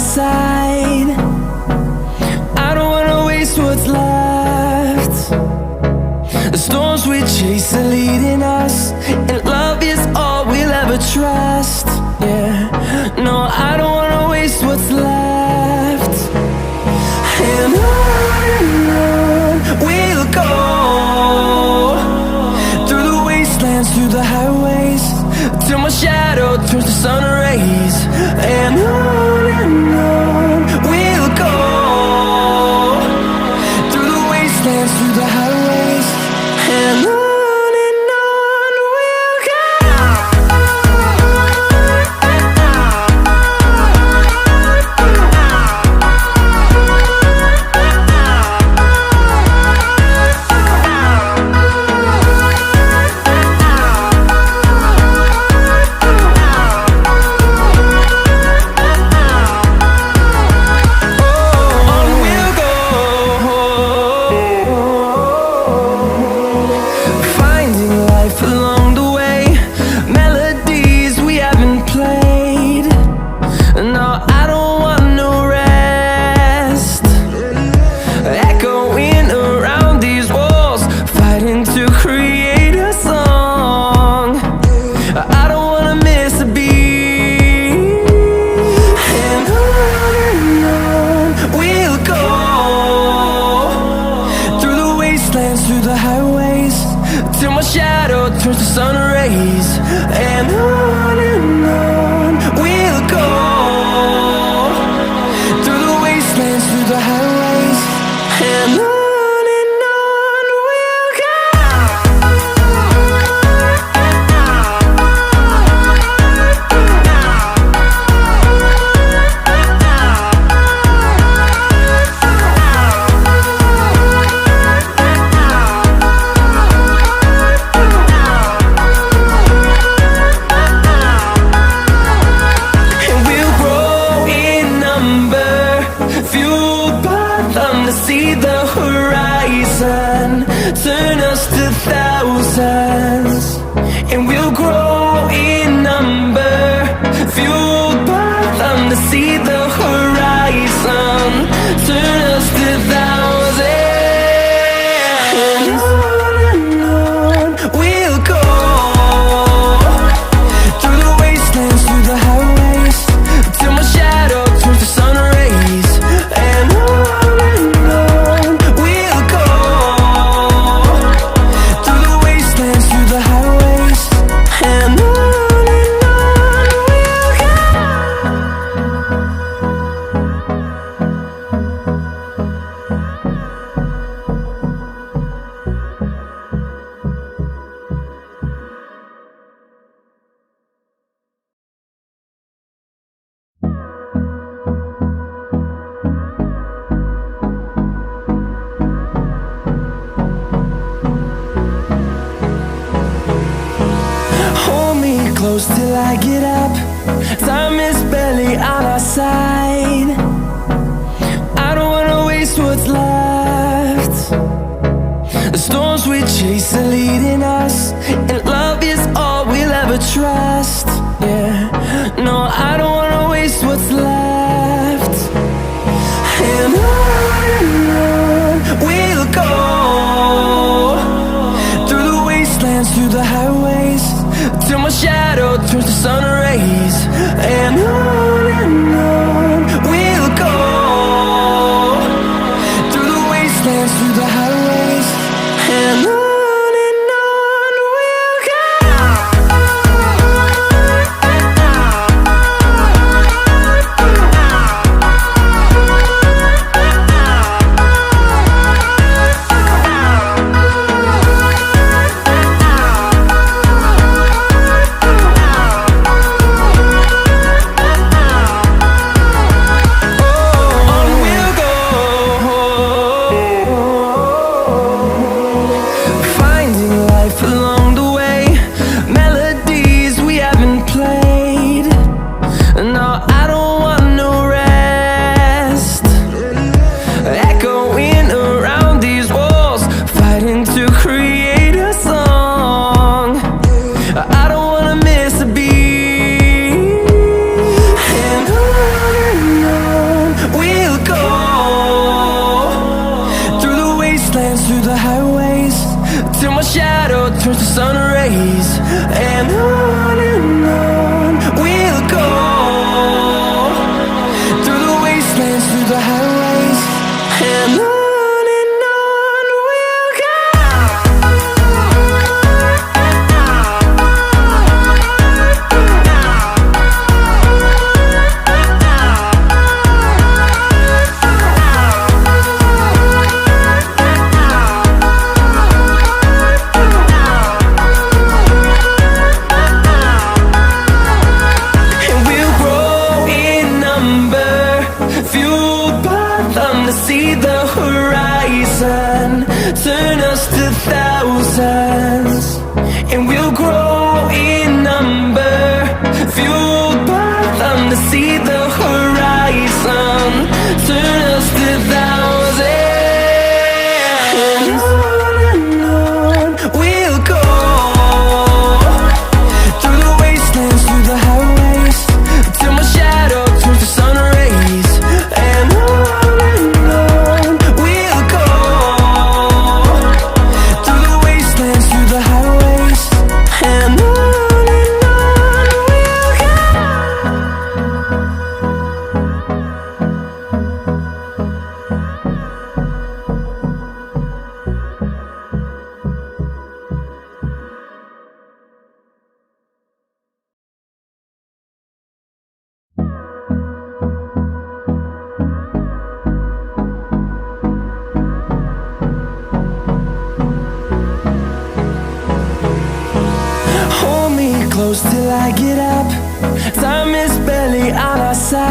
side. I don't wanna waste what's left. The storms we chase are leading us, and love is all we'll ever trust. Yeah, no, I don't wanna waste what's left. And on we'll go, through the wastelands, through the highways, till my shadow turns to sun rays. And on we'll go, through the wastelands, through the highways, and on we'll go. Through the highways, till my shadow turns to sun rays. And on we'll go, through the wastelands, through the highways, and on we'll go. See the horizon turn us to thousands, and we'll grow in number, fueled by them. To see the horizon turn us to thousands, and on we'll go, through the wastelands, through the highways, till my shadow turns to sun rays. And close till I get up. Time is barely on our side. I don't wanna waste what's left. The storms we chase are leading us, and love is all we'll ever trust. Yeah, no, I don't wanna waste what's left. And on we'll go, through the wastelands, through the highways, till my shadow turns to sun rays. And on we'll go, through the wastelands, through the highways, and on we'll go. to see the horizon, turn us to thousands, and we'll grow in number, fueled by them to see the horizon, turn us to thousands. And on we'll go, through the wastelands, through the highways, till my shadow turns to sun rays. And on we'll go, through the wastelands, through the highways. And on we'll go. Hold me close till I get up. Time is barely on our side.